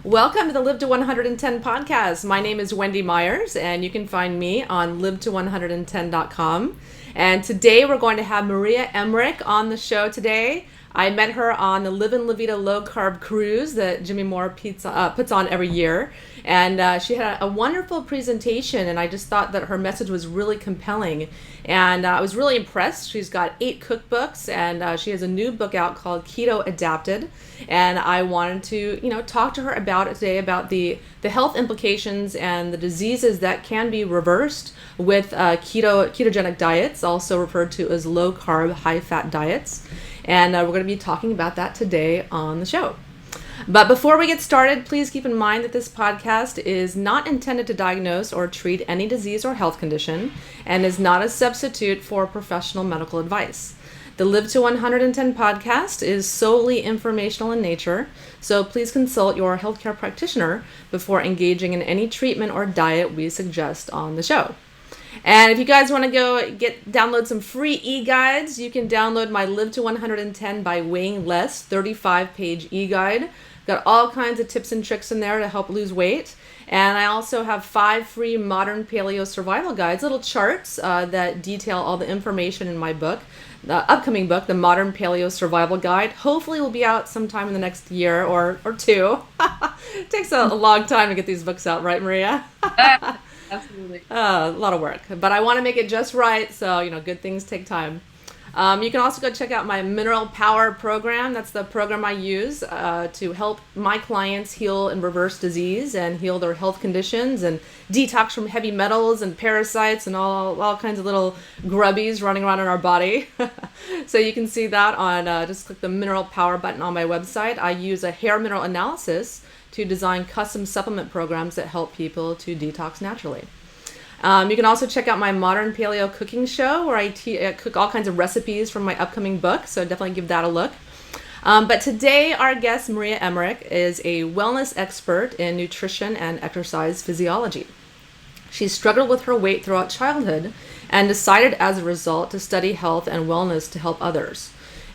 Welcome to the Live to 110 podcast. My name is Wendy Myers, and you can find me on live110.com. And today we're going to have Maria Emmerich on the show today. I met her on the Live and La Vida Low Carb Cruise that Jimmy Moore puts on every year. And she had a wonderful presentation, and I just thought that her message was really compelling. And I was really impressed. She's got 8 cookbooks, and she has a new book out called Keto-Adapted. And I wanted to, talk to her about it today, about the health implications and the diseases that can be reversed with ketogenic diets, also referred to as low carb, high fat diets. And we're going to be talking about that today on the show. But before we get started, please keep in mind that this podcast is not intended to diagnose or treat any disease or health condition and is not a substitute for professional medical advice. The Live to 110 podcast is solely informational in nature, so please consult your healthcare practitioner before engaging in any treatment or diet we suggest on the show. And if you guys want to go download some free e-guides, you can download my Live to 110 by Weighing Less 35-page e-guide. Got all kinds of tips and tricks in there to help lose weight. And I also have 5 free modern paleo survival guides, little charts that detail all the information in my book. The upcoming book, the Modern Paleo Survival Guide, hopefully will be out sometime in the next year or two. It takes a long time to get these books out, right, Maria? Absolutely. A lot of work, but I want to make it just right, so good things take time. You can also go check out my Mineral Power program. That's the program I use to help my clients heal and reverse disease and heal their health conditions and detox from heavy metals and parasites and all kinds of little grubbies running around in our body. So you can see that on, just click the Mineral Power button on my website. I use a hair mineral analysis to design custom supplement programs that help people to detox naturally. You can also check out my Modern Paleo cooking show where I cook all kinds of recipes from my upcoming book, so definitely give that a look. But today our guest, Maria Emmerich, is a wellness expert in nutrition and exercise physiology. She struggled with her weight throughout childhood and decided as a result to study health and wellness to help others.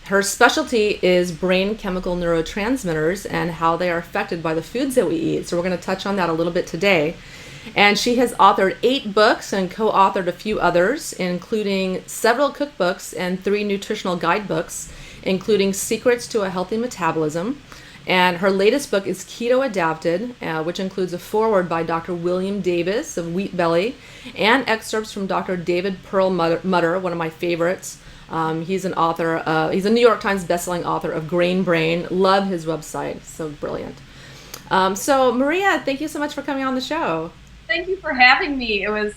Her specialty is brain chemical neurotransmitters and how they are affected by the foods that we eat. So we're going to touch on that a little bit today. And she has authored 8 books and co-authored a few others, including several cookbooks and 3 nutritional guidebooks, including Secrets to a Healthy Metabolism. And her latest book is Keto-Adapted, which includes a foreword by Dr. William Davis of Wheat Belly and excerpts from Dr. David Perlmutter, one of my favorites. He's an author, he's a New York Times bestselling author of Grain Brain. Love his website, so brilliant. So Maria, thank you so much for coming on the show. Thank you for having me. It was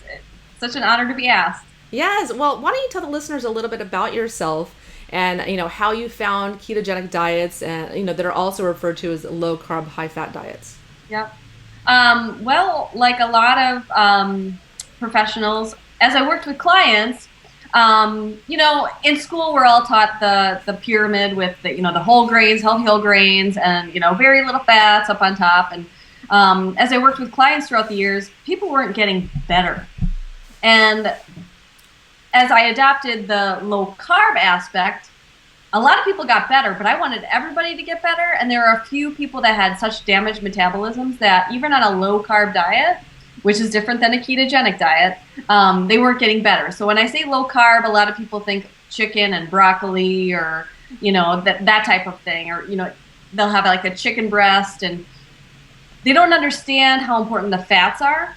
such an honor to be asked. Yes, well, why don't you tell the listeners a little bit about yourself and how you found ketogenic diets and that are also referred to as low carb, high fat diets. Yep. Well, like a lot of professionals, as I worked with clients, in school we're all taught the pyramid with the whole grains, healthy whole grains, and very little fats up on top. And as I worked with clients throughout the years, people weren't getting better. And as I adopted the low carb aspect, a lot of people got better, but I wanted everybody to get better. And there are a few people that had such damaged metabolisms that even on a low carb diet, which is different than a ketogenic diet, they weren't getting better. So when I say low carb, a lot of people think chicken and broccoli or, that type of thing. Or, they'll have like a chicken breast, and they don't understand how important the fats are.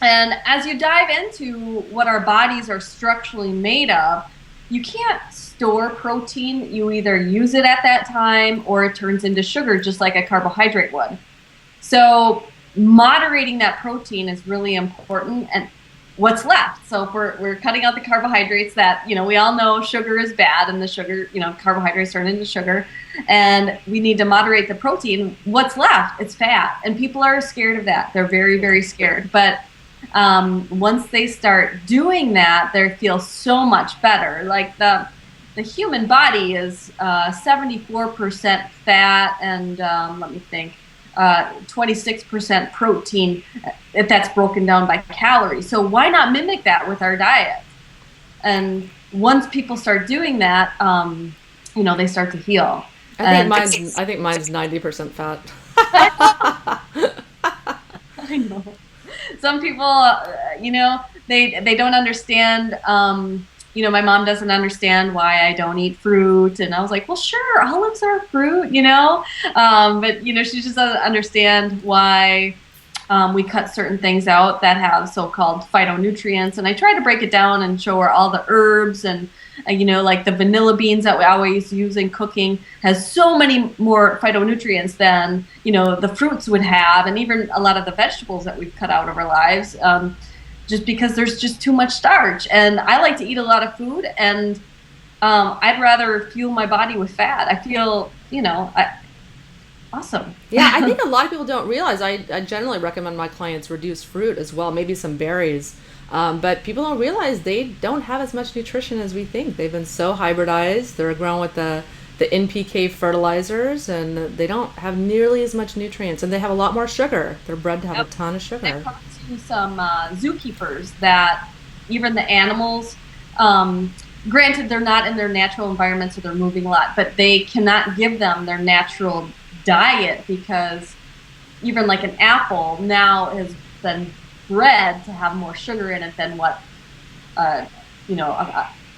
And as you dive into what our bodies are structurally made of, you can't store protein. You either use it at that time or it turns into sugar, just like a carbohydrate would. So moderating that protein is really important, and what's left. So if we're cutting out the carbohydrates that, we all know sugar is bad, and the sugar, carbohydrates turn into sugar, and we need to moderate the protein. What's left? It's fat, and people are scared of that. They're very, very scared. But once they start doing that, they feel so much better. Like the human body is 74% fat and let me think. 26% protein, if that's broken down by calories. So why not mimic that with our diet? And once people start doing that, they start to heal. I think mine's 90% fat. I know. Some people, they don't understand. My mom doesn't understand why I don't eat fruit, and I was like, well, sure, olives are fruit, but she just doesn't understand why we cut certain things out that have so-called phytonutrients. And I try to break it down and show her all the herbs and like the vanilla beans that we always use in cooking has so many more phytonutrients than, the fruits would have, and even a lot of the vegetables that we've cut out of our lives, just because there's just too much starch. And I like to eat a lot of food, and I'd rather fuel my body with fat. I feel, awesome. Yeah, I think a lot of people don't realize, I generally recommend my clients reduce fruit as well, maybe some berries. But people don't realize they don't have as much nutrition as we think. They've been so hybridized. They're grown with the NPK fertilizers, and they don't have nearly as much nutrients. And they have a lot more sugar. They're bred to have a ton of sugar. I've talked to some zookeepers that even the animals, granted they're not in their natural environment, so they're moving a lot, but they cannot give them their natural diet because even like an apple now has been bred to have more sugar in it than what an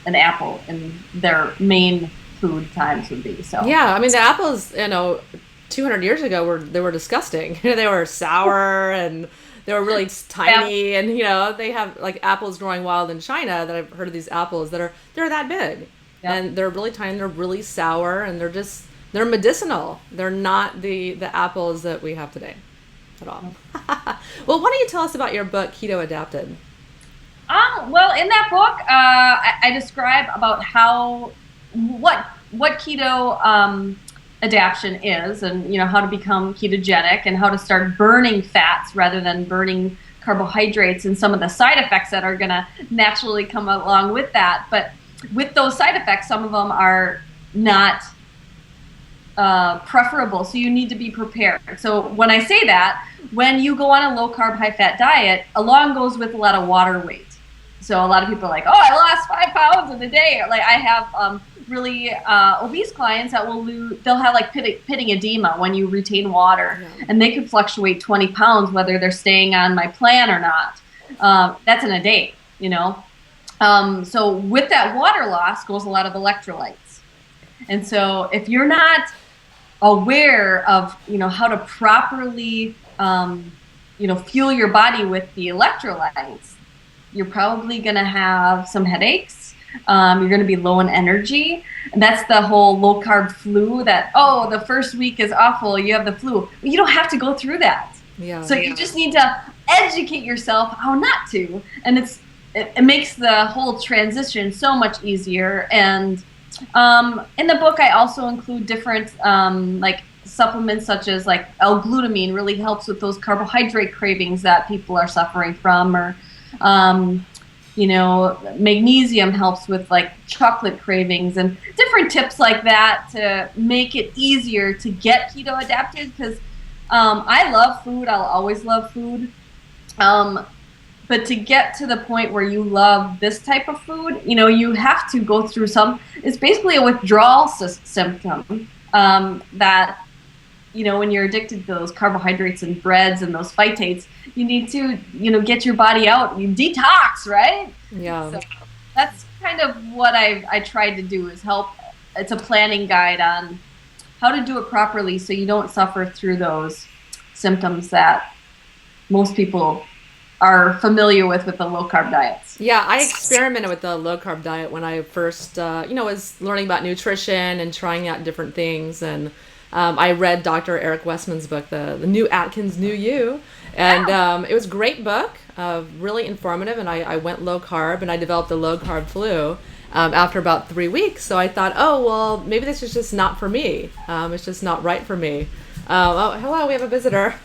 apple in their main food times would be. So yeah, I mean the apples 200 years ago they were disgusting. They were sour and they were really tiny. Yeah. And they have like apples growing wild in China that I've heard of, these apples they're that big. Yep. And they're really tiny, they're really sour, and they're medicinal. They're not the apples that we have today at all. Well, why don't you tell us about your book, Keto-Adapted? Well, in that book, I describe about what keto adaptation is, and how to become ketogenic, and how to start burning fats rather than burning carbohydrates, and some of the side effects that are going to naturally come along with that. But with those side effects, some of them are not preferable, so you need to be prepared. So when I say that, when you go on a low carb, high fat diet, along goes with a lot of water weight. So a lot of people are like, oh, I lost 5 pounds in a day. Like I have really obese clients that they'll have like pitting edema when you retain water. Yeah. And they could fluctuate 20 pounds whether they're staying on my plan or not. That's in a day, So with that water loss goes a lot of electrolytes. And so if you're not aware of, how to properly, fuel your body with the electrolytes, you're probably going to have some headaches. You're going to be low in energy. And that's the whole low carb flu that, the first week is awful, you have the flu. You don't have to go through that. Yeah. So you just need to educate yourself how not to. And it makes the whole transition so much easier. And in the book, I also include different like supplements, such as like L-glutamine really helps with those carbohydrate cravings that people are suffering from, or magnesium helps with like chocolate cravings, and different tips like that to make it easier to get keto adapted. Because I love food, I'll always love food. But to get to the point where you love this type of food, you have to go through it's basically a withdrawal symptom that, when you're addicted to those carbohydrates and breads and those phytates, you need to, get your body out, you detox, right? Yeah. So that's kind of what I tried to do, is help. It's a planning guide on how to do it properly so you don't suffer through those symptoms that most people are familiar with the low carb diets. Yeah, I experimented with the low carb diet when I first, was learning about nutrition and trying out different things. And I read Dr. Eric Westman's book, the New Atkins, New You. And it was a great book, really informative. And I went low carb, and I developed the low carb flu after about 3 weeks. So I thought, oh, well, maybe this is just not for me. It's just not right for me. Hello, we have a visitor.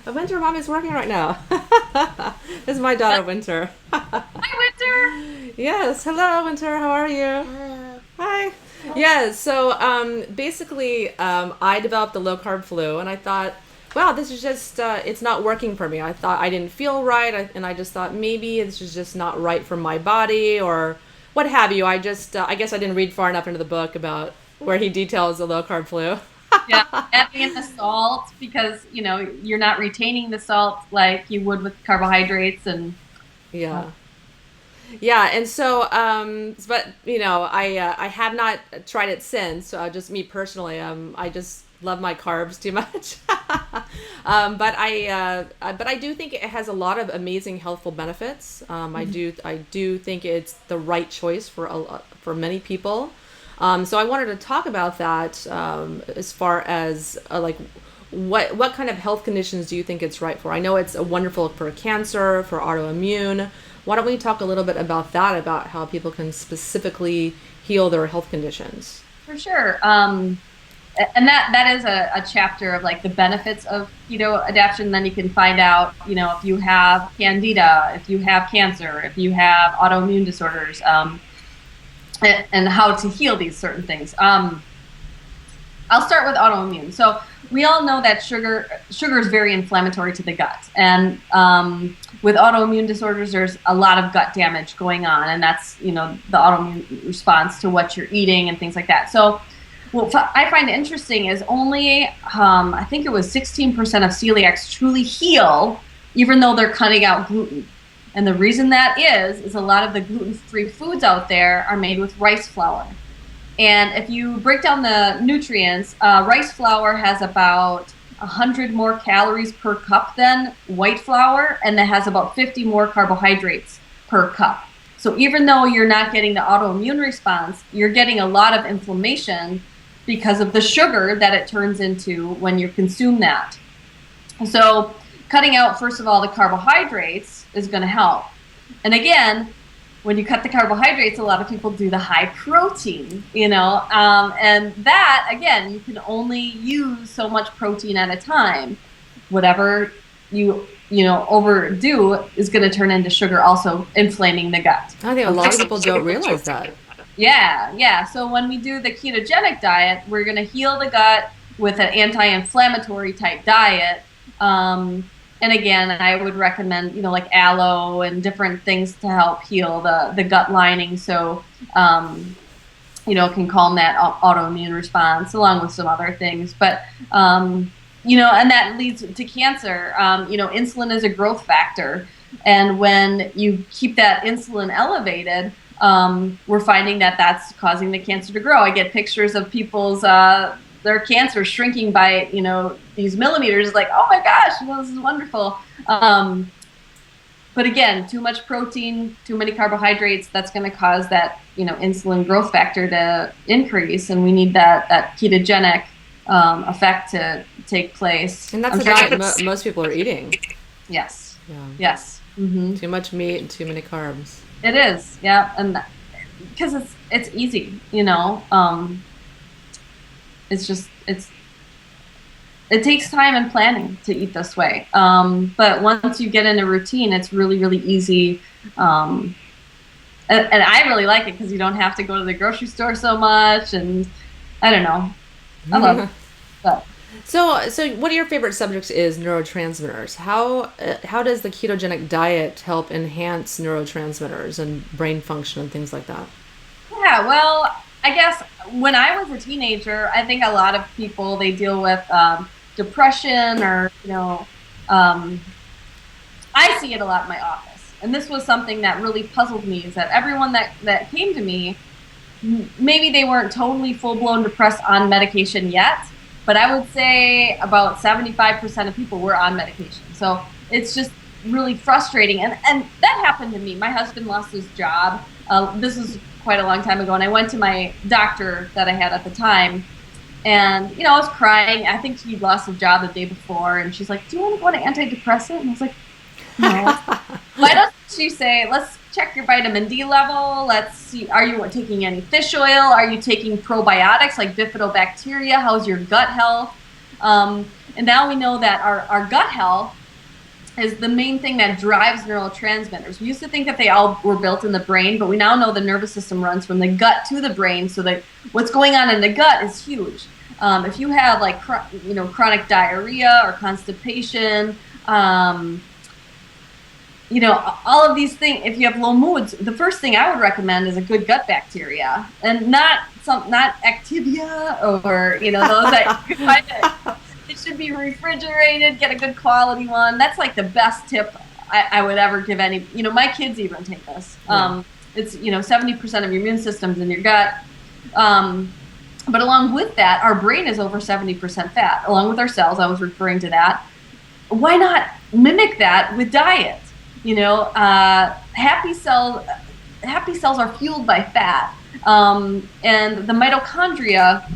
Winter, Mom is working right now. This is my daughter, Winter. Hi, Winter. Yes. Hello, Winter. How are you? Hello. Hi. Yeah. So basically, I developed the low carb flu, and I thought, wow, this is just it's not working for me. I thought I didn't feel right, and I just thought maybe this is just not right for my body, or what have you. I guess I didn't read far enough into the book about where he details the low carb flu. Yeah, adding in the salt because, you're not retaining the salt like you would with carbohydrates and Yeah. Yeah, and so, but I have not tried it since. Just me personally, I just love my carbs too much. But I do think it has a lot of amazing healthful benefits. I do think it's the right choice for many people. So I wanted to talk about that as far as like what kind of health conditions do you think it's right for? I know it's wonderful for cancer, for autoimmune. Why don't we talk a little bit about that, about how people can specifically heal their health conditions? for sure. And that is a chapter of like the benefits of keto adaptation. Then you can find out, if you have candida, if you have cancer, if you have autoimmune disorders, and how to heal these certain things. I'll start with autoimmune. So we all know that sugar is very inflammatory to the gut, and with autoimmune disorders, there's a lot of gut damage going on, and that's the autoimmune response to what you're eating and things like that. So what I find interesting is only I think it was 16% of celiacs truly heal, even though they're cutting out gluten. And the reason that is a lot of the gluten-free foods out there are made with rice flour. And if you break down the nutrients, rice flour has about 100 more calories per cup than white flour, and that has about 50 more carbohydrates per cup. So even though you're not getting the autoimmune response, you're getting a lot of inflammation because of the sugar that it turns into when you consume that. So cutting out, first of all, the carbohydrates is going to help. And again, when you cut the carbohydrates, a lot of people do the high protein, and that, again, you can only use so much protein at a time. Whatever you overdo is going to turn into sugar, also inflaming the gut. I think a lot of people don't realize that. Yeah. So when we do the ketogenic diet, we're going to heal the gut with an anti-inflammatory type diet. And again, I would recommend, like aloe and different things to help heal the gut lining. So, it can calm that autoimmune response along with some other things. But, and that leads to cancer. Insulin is a growth factor. And when you keep that insulin elevated, we're finding that that's causing the cancer to grow. I get pictures of people's their cancer shrinking by these millimeters. Like, oh my gosh, this is wonderful. But again, too much protein, too many carbohydrates, that's going to cause that insulin growth factor to increase, and we need that ketogenic effect to take place. And that's the diet most people are eating. Yes. Yeah. Yes. Mm-hmm. Too much meat and too many carbs. It is, yeah, and because it's easy, it takes time and planning to eat this way. But once you get in a routine, it's really, really easy. And I really like it because you don't have to go to the grocery store so much, and I don't know, I love it. But. So one of your favorite subjects is neurotransmitters. How does the ketogenic diet help enhance neurotransmitters and brain function and things like that? Yeah, well, I guess when I was a teenager, I think a lot of people, they deal with depression or, I see it a lot in my office. And this was something that really puzzled me, is that everyone that came to me, maybe they weren't totally full-blown depressed on medication yet, but I would say about 75% of people were on medication. So it's just really frustrating. And that happened to me. My husband lost his job. This was quite a long time ago. And I went to my doctor that I had at the time. And, I was crying. I think he lost his job the day before. And she's like, do you want to go on an antidepressant? And I was like, no. Why don't she say, let's check your vitamin D level. Let's see, are you taking any fish oil? Are you taking probiotics like bifidobacteria? How's your gut health? And now we know that our gut health is the main thing that drives neurotransmitters. We used to think that they all were built in the brain, but we now know the nervous system runs from the gut to the brain, so that what's going on in the gut is huge. If you have like chronic diarrhea or constipation, all of these things, if you have low moods, the first thing I would recommend is a good gut bacteria. And not not Activia or, those that you find it should be refrigerated, get a good quality one. That's like the best tip I would ever give any, my kids even take this. It's, 70% of your immune system's in your gut. But along with that, our brain is over 70% fat, along with our cells. I was referring to that. Why not mimic that with diet? Happy cells are fueled by fat. And the mitochondria,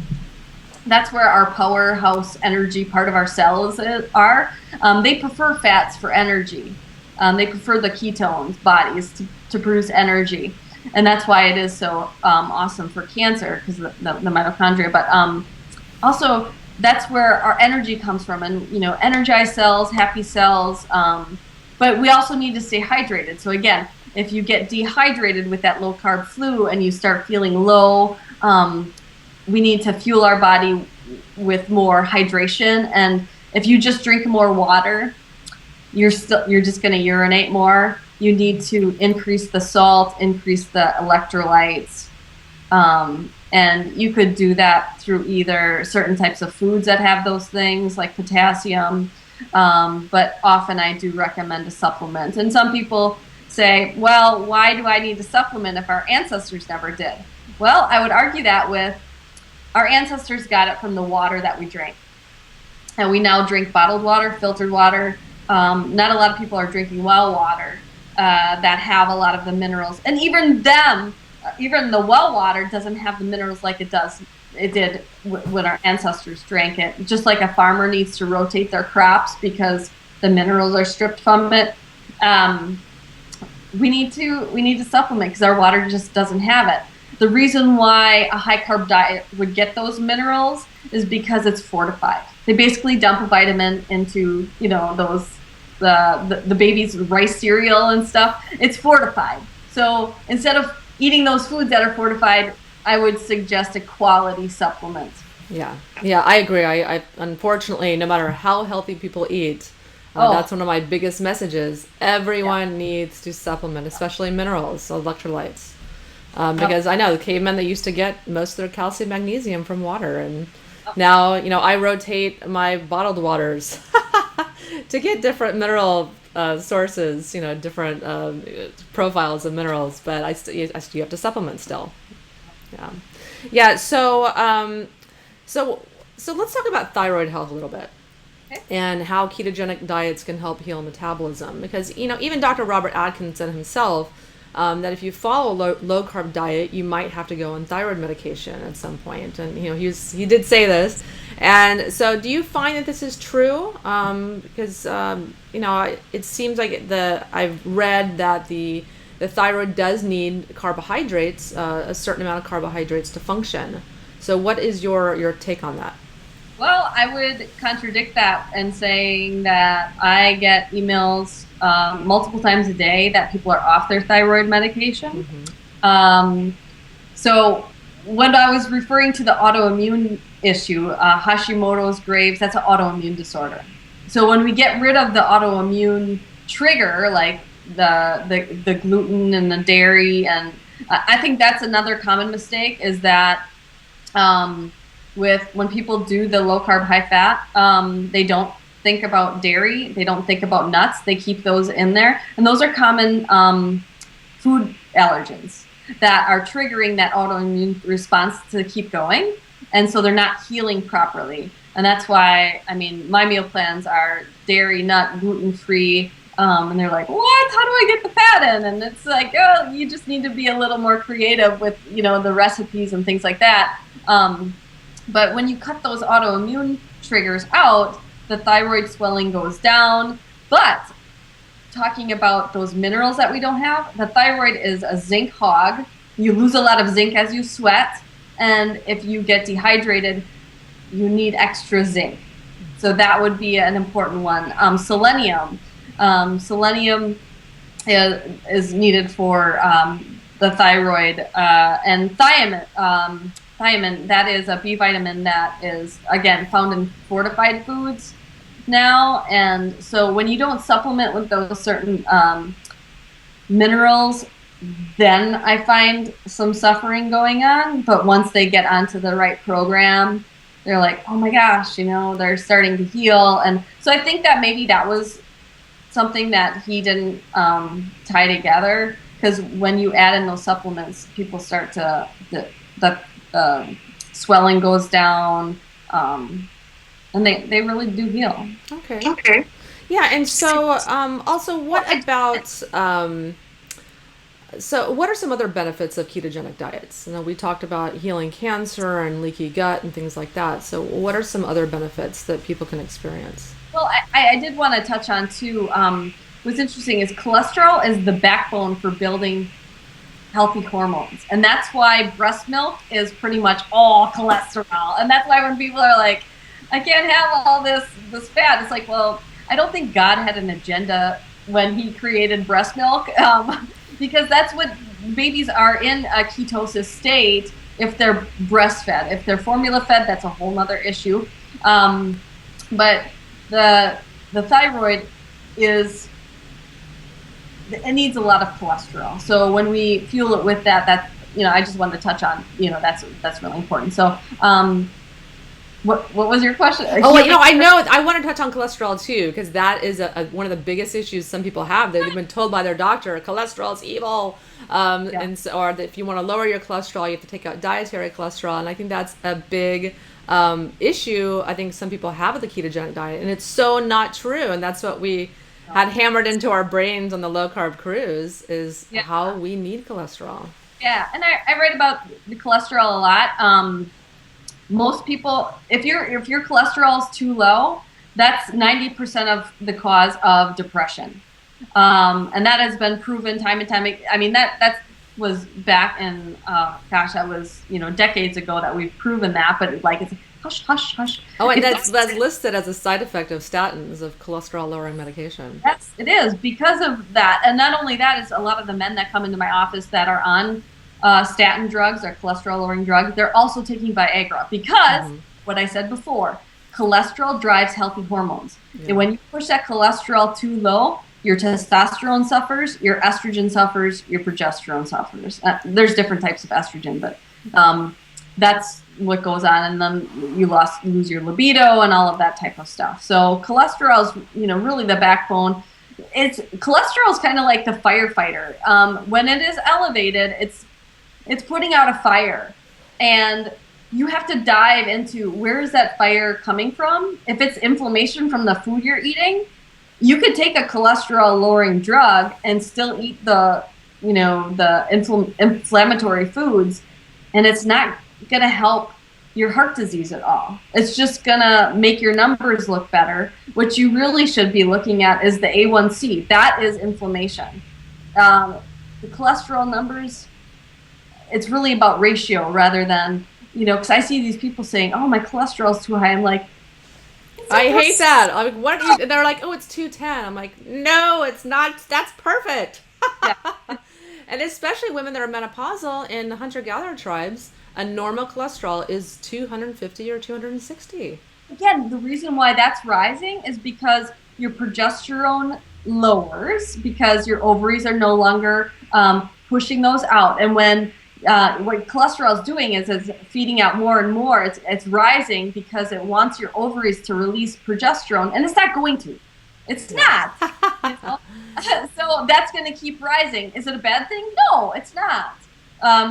that's where our powerhouse energy part of our cells are. They prefer fats for energy. They prefer the ketones, bodies, to produce energy. And that's why it is so awesome for cancer, because the mitochondria. But also, that's where our energy comes from. And, energized cells, happy cells. But we also need to stay hydrated. So again, if you get dehydrated with that low carb flu and you start feeling low, we need to fuel our body with more hydration. And if you just drink more water, you're just going to urinate more. You need to increase the salt, increase the electrolytes. And you could do that through either certain types of foods that have those things like potassium. But often I do recommend a supplement. And some people say, well, why do I need to supplement if our ancestors never did? Well, I would argue that with our ancestors got it from the water that we drank. And we now drink bottled water, filtered water. Not a lot of people are drinking well water that have a lot of the minerals. And even the well water doesn't have the minerals like it did when our ancestors drank it. Just like a farmer needs to rotate their crops because the minerals are stripped from it. We need to supplement because our water just doesn't have it. The reason why a high carb diet would get those minerals is because it's fortified. They basically dump a vitamin into, those the baby's rice cereal and stuff. It's fortified. So instead of eating those foods that are fortified, I would suggest a quality supplement. Yeah, I agree. I unfortunately, no matter how healthy people eat, that's one of my biggest messages. Everyone needs to supplement, especially minerals, electrolytes. Because I know the cavemen, they used to get most of their calcium, magnesium from water. And now, I rotate my bottled waters to get different mineral sources, different profiles of minerals. But you have to supplement still. Yeah. So let's talk about thyroid health a little bit. Okay. And how ketogenic diets can help heal metabolism. Because, even Dr. Robert Atkins said himself that if you follow a low carb diet, you might have to go on thyroid medication at some point. And, he did say this. And so do you find that this is true? Because, it seems like I've read that the thyroid does need carbohydrates, a certain amount of carbohydrates to function. So what is your take on that? Well, I would contradict that and saying that I get emails multiple times a day that people are off their thyroid medication. Mm-hmm. So when I was referring to the autoimmune issue, Hashimoto's, Graves', that's an autoimmune disorder. So when we get rid of the autoimmune trigger, like the gluten and the dairy, and I think that's another common mistake is that when people do the low carb, high fat, they don't think about dairy, they don't think about nuts, they keep those in there. And those are common food allergens that are triggering that autoimmune response to keep going. And so they're not healing properly. And that's why, my meal plans are dairy, nut, gluten-free. And they're like, what? How do I get the fat in? And it's like, oh, you just need to be a little more creative with, the recipes and things like that. But when you cut those autoimmune triggers out, the thyroid swelling goes down. But talking about those minerals that we don't have, the thyroid is a zinc hog. You lose a lot of zinc as you sweat. And if you get dehydrated, you need extra zinc. So that would be an important one. Selenium. Selenium is needed for the thyroid. And thiamine. Thiamine, that is a B vitamin that is, again, found in fortified foods now. And so when you don't supplement with those certain minerals, then I find some suffering going on. But once they get onto the right program, they're like, oh my gosh, they're starting to heal. And so I think that maybe that was something that he didn't tie together, because when you add in those supplements, people start to, the swelling goes down, and they really do heal. Okay. Yeah, and so also, what about so what are some other benefits of ketogenic diets? We talked about healing cancer and leaky gut and things like that. So what are some other benefits that people can experience? Well, I did want to touch on too. What's interesting is cholesterol is the backbone for building healthy hormones, and that's why breast milk is pretty much all cholesterol. And that's why when people are like, I can't have all this fat, it's like, well, I don't think God had an agenda when he created breast milk, because that's what babies are in a ketosis state if they're breastfed. If they're formula fed, that's a whole other issue. But the thyroid it needs a lot of cholesterol. So when we fuel it with that, I just wanted to touch on, that's really important. So, what was your question? Oh, I know. I want to touch on cholesterol too, because that is one of the biggest issues some people have. They've been told by their doctor, cholesterol is evil. And so, or that if you want to lower your cholesterol, you have to take out dietary cholesterol. And I think that's a big issue I think some people have with the ketogenic diet. And it's so not true. And that's what we had hammered into our brains on the low carb cruise, is how we need cholesterol. Yeah. And I write about the cholesterol a lot. Most people, if your cholesterol is too low, that's 90% of the cause of depression. And that has been proven time and time. I mean, that was back in, that was, decades ago that we've proven that, but it's hush, hush, hush. Oh, and that's listed as a side effect of statins, of cholesterol lowering medication. Yes, it is, because of that. And not only that, is a lot of the men that come into my office that are on statin drugs or cholesterol lowering drugs, they're also taking Viagra, because what I said before, cholesterol drives healthy hormones. Yeah. And when you push that cholesterol too low, your testosterone suffers, your estrogen suffers, your progesterone suffers. There's different types of estrogen, but that's what goes on, and then you lose your libido and all of that type of stuff. So cholesterol is, really the backbone. Cholesterol is kind of like the firefighter. When it is elevated, it's putting out a fire, and you have to dive into, where is that fire coming from? If it's inflammation from the food you're eating, you could take a cholesterol lowering drug and still eat the inflammatory foods, and it's not going to help your heart disease at all. It's just going to make your numbers look better. What you really should be looking at is the A1C. That is inflammation. The cholesterol numbers, it's really about ratio rather than, because I see these people saying, oh, my cholesterol's too high. I'm like, I hate that. I'm like, what are you? They're like, oh, it's 210. I'm like, no, it's not. That's perfect. Yeah. And especially women that are menopausal in the hunter-gatherer tribes, a normal cholesterol is 250 or 260. Again, the reason why that's rising is because your progesterone lowers, because your ovaries are no longer pushing those out. And when what cholesterol is doing is feeding out more and more. It's rising because it wants your ovaries to release progesterone, and it's not going to. It's not. So that's going to keep rising. Is it a bad thing? No, it's not.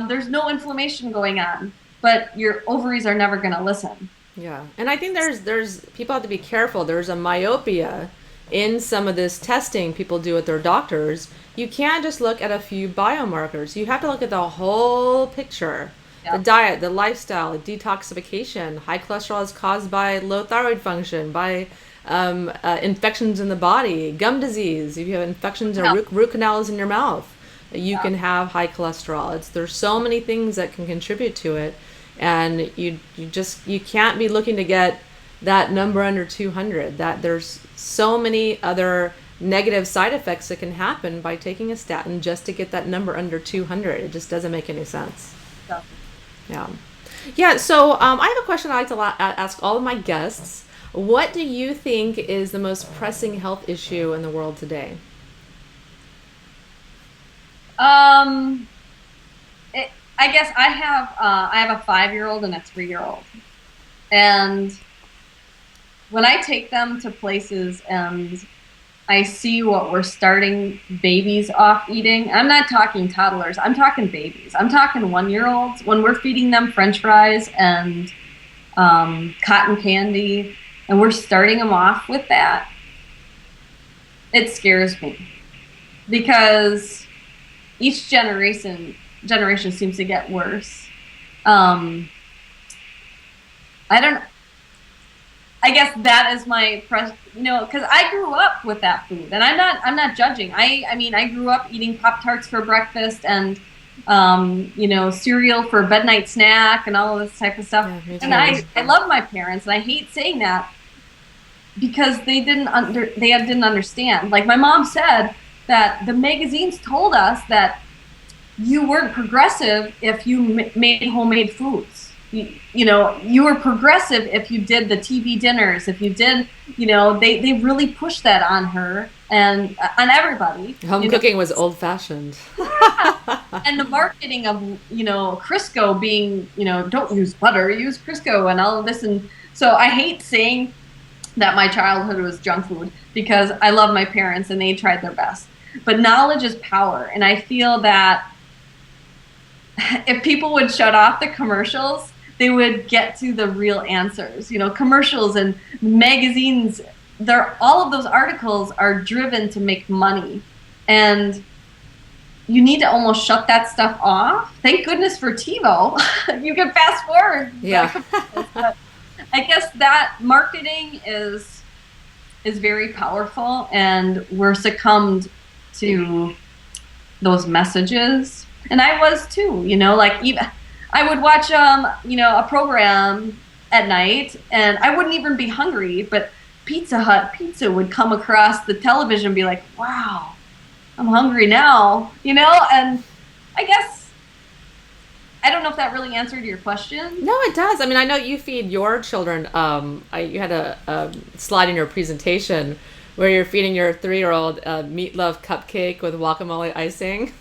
There's no inflammation going on, but your ovaries are never going to listen. Yeah, and I think there's people have to be careful. There's a myopia in some of this testing people do with their doctors. You can't just look at a few biomarkers. You have to look at the whole picture. Yep. The diet, the lifestyle, the detoxification. High cholesterol is caused by low thyroid function, by infections in the body, gum disease. If you have infections or root canals in your mouth, you can have high cholesterol. There's so many things that can contribute to it, and you can't be looking to get that number under 200. That there's so many other negative side effects that can happen by taking a statin just to get that number under 200. It just doesn't make any sense. Yeah. So I have a question I like to ask all of my guests. What do you think is the most pressing health issue in the world today? Um, I guess I have a 5-year-old and a 3-year-old, and when I take them to places and I see what we're starting babies off eating. I'm not talking toddlers. I'm talking babies. I'm talking 1-year-olds. When we're feeding them French fries and cotton candy, and we're starting them off with that, it scares me because each generation seems to get worse. I don't. I guess that is my because I grew up with that food, and I'm not judging. I mean, I grew up eating Pop-Tarts for breakfast and cereal for bed night snack and all of this type of stuff. Yeah, and I love my parents, and I hate saying that because they didn't understand. Like my mom said that the magazines told us that you weren't progressive if you made homemade foods. You were progressive if you did the TV dinners, if you did, they really pushed that on her and on everybody. Home cooking was old fashioned. And the marketing of, Crisco being, don't use butter, use Crisco and all of this. And so I hate saying that my childhood was junk food because I love my parents and they tried their best. But knowledge is power. And I feel that if people would shut off the commercials, they would get to the real answers. Commercials and magazines, all of those articles are driven to make money. And you need to almost shut that stuff off. Thank goodness for TiVo. You can fast forward. Yeah. But I guess that marketing is very powerful, and we're succumbed to those messages. And I was too, even I would watch, a program at night, and I wouldn't even be hungry, but Pizza Hut pizza would come across the television and be like, wow, I'm hungry now, and I guess, I don't know if that really answered your question. No, it does. I mean, I know you feed your children. You had a slide in your presentation where you're feeding your 3-year-old meatloaf cupcake with guacamole icing.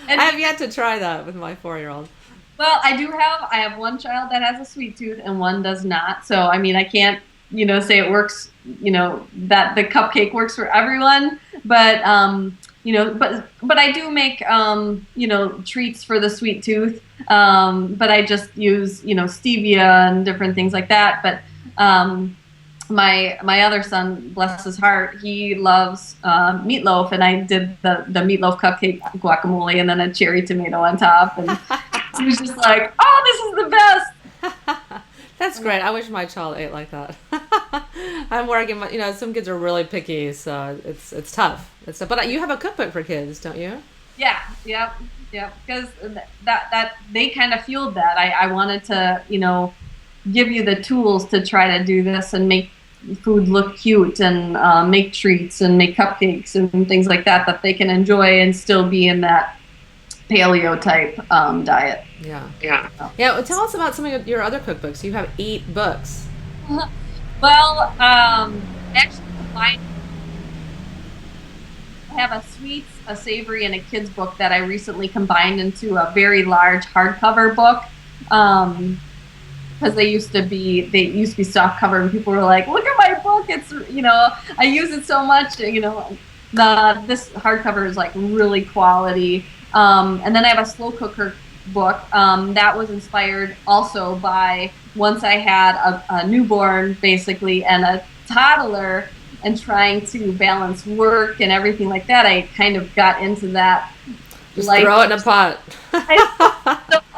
Yep. I have yet to try that with my 4-year-old. Well, I have one child that has a sweet tooth and one does not. So, I mean, I can't, say it works, that the cupcake works for everyone. But, but I do make, treats for the sweet tooth. But I just use, stevia and different things like that. But my other son, bless his heart, he loves meatloaf, and I did the meatloaf cupcake guacamole and then a cherry tomato on top, and he was just like, oh, this is the best. That's great. I wish my child ate like that. I'm working, some kids are really picky, so it's tough. But you have a cookbook for kids, don't you? Yeah, yep, because that they kind of fueled that. I wanted to, give you the tools to try to do this and make food look cute and make treats and make cupcakes and things like that they can enjoy and still be in that paleo type diet. Yeah. Well, tell us about some of your other cookbooks. You have 8 books. Well, actually, I have a sweet, a savory, and a kids book that I recently combined into a very large hardcover book. Because they used to be soft cover, and people were like, look at my book, it's, I use it so much, this hardcover is like really quality. And then I have a slow cooker book that was inspired also by once I had a newborn basically and a toddler and trying to balance work and everything like that. I kind of got into that. Just throw it in a pot. So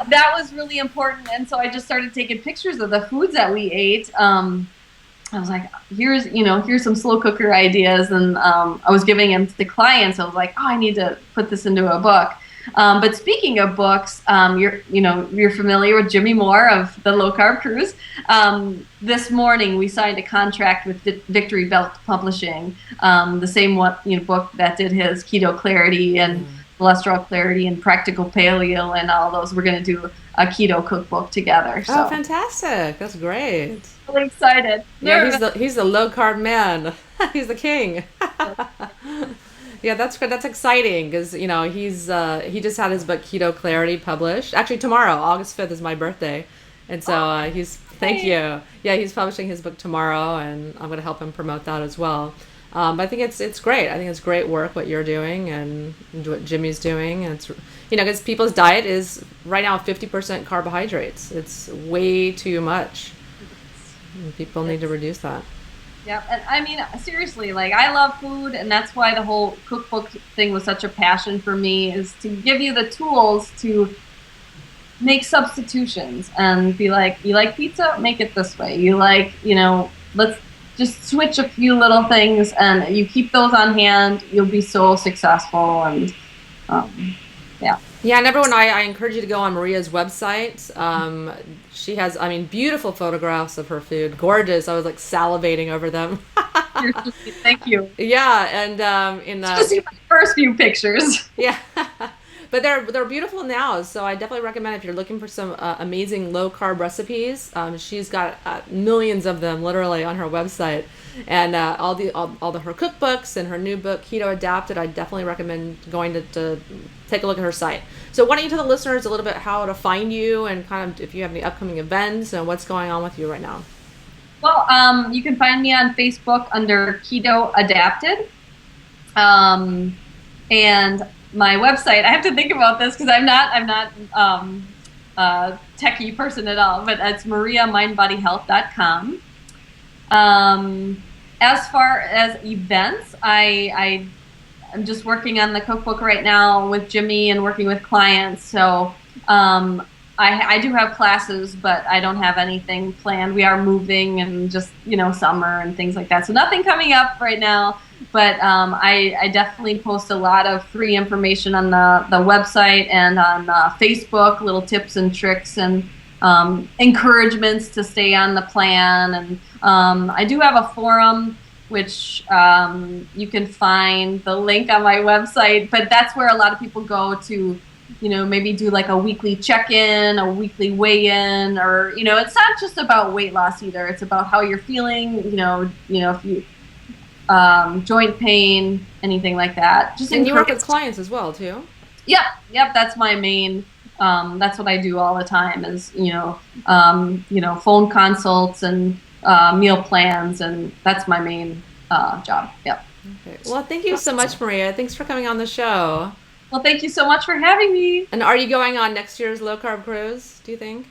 that was really important, and so I just started taking pictures of the foods that we ate. I was like, here's some slow cooker ideas, and I was giving them to the clients. I was like, I need to put this into a book. But speaking of books, you're familiar with Jimmy Moore of the Low Carb Cruise. This morning we signed a contract with Victory Belt Publishing, the same book that did his Keto Clarity and Cholesterol Clarity and Practical Paleo and all those. We're going to do a keto cookbook together. So. Oh, fantastic! That's great. Really excited. Yeah, he's the low carb man. He's the king. Yeah, that's good. That's exciting because he just had his book Keto Clarity published. Actually, tomorrow, August 5th, is my birthday, and so he's thank you. Yeah, he's publishing his book tomorrow, and I'm going to help him promote that as well. But I think it's great. I think it's great work what you're doing and what Jimmy's doing, and it's because people's diet is right now 50% carbohydrates. It's way too much. And people need to reduce that. Yep. And I mean, seriously, like I love food, and that's why the whole cookbook thing was such a passion for me, is to give you the tools to make substitutions and be like, you like pizza? Make it this way. You like, let's just switch a few little things, and you keep those on hand, you'll be so successful. And yeah. Yeah, and everyone, I encourage you to go on Maria's website. She has, beautiful photographs of her food. Gorgeous. I was like salivating over them. Thank you. Yeah, and just see my first few pictures. Yeah. But they're beautiful now, so I definitely recommend if you're looking for some amazing low carb recipes. She's got millions of them literally on her website, and all her cookbooks and her new book Keto-Adapted. I definitely recommend going to take a look at her site. So why don't you tell the listeners a little bit how to find you and kind of if you have any upcoming events and what's going on with you right now. Well, you can find me on Facebook under Keto-Adapted, and my website, I have to think about this because I'm not a techie person at all, but it's mariamindbodyhealth.com. As far as events, I'm just working on the cookbook right now with Jimmy and working with clients. So I do have classes, but I don't have anything planned. We are moving and just, summer and things like that. So nothing coming up right now. But I definitely post a lot of free information on the website and on Facebook, little tips and tricks and encouragements to stay on the plan. And I do have a forum, which you can find the link on my website. But that's where a lot of people go to, maybe do like a weekly check-in, a weekly weigh-in, or, it's not just about weight loss either. It's about how you're feeling, if you... joint pain, anything like that. And you work with clients as well, too? Yep. That's my main. That's what I do all the time. Is phone consults and meal plans, and that's my main job. Yep. Okay. Well, thank you so much, Maria. Thanks for coming on the show. Well, thank you so much for having me. And are you going on next year's low carb cruise? Do you think?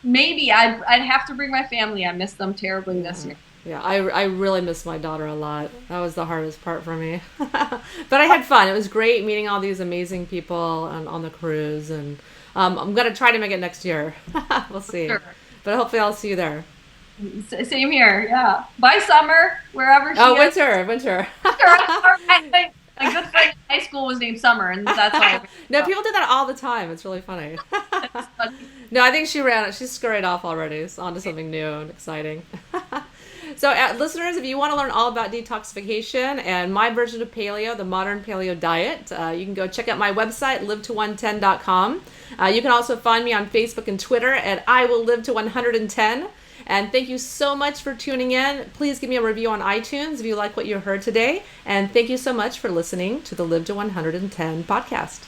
Maybe I'd have to bring my family. I miss them terribly this year. Yeah, I really miss my daughter a lot. That was the hardest part for me. But I had fun. It was great meeting all these amazing people on the cruise. And I'm going to try to make it next year. We'll see. Sure. But hopefully I'll see you there. Same here, yeah. By summer, wherever she is. Winter. My good friend in high school was named Summer, and that's why. No, people do that all the time. It's really funny. No, I think she scurried off already. It's on to something new and exciting. So listeners, if you want to learn all about detoxification and my version of paleo, the modern paleo diet, you can go check out my website, live-to110.com. You can also find me on Facebook and Twitter at I Will Live to 110. And thank you so much for tuning in. Please give me a review on iTunes if you like what you heard today. And thank you so much for listening to the Live to 110 podcast.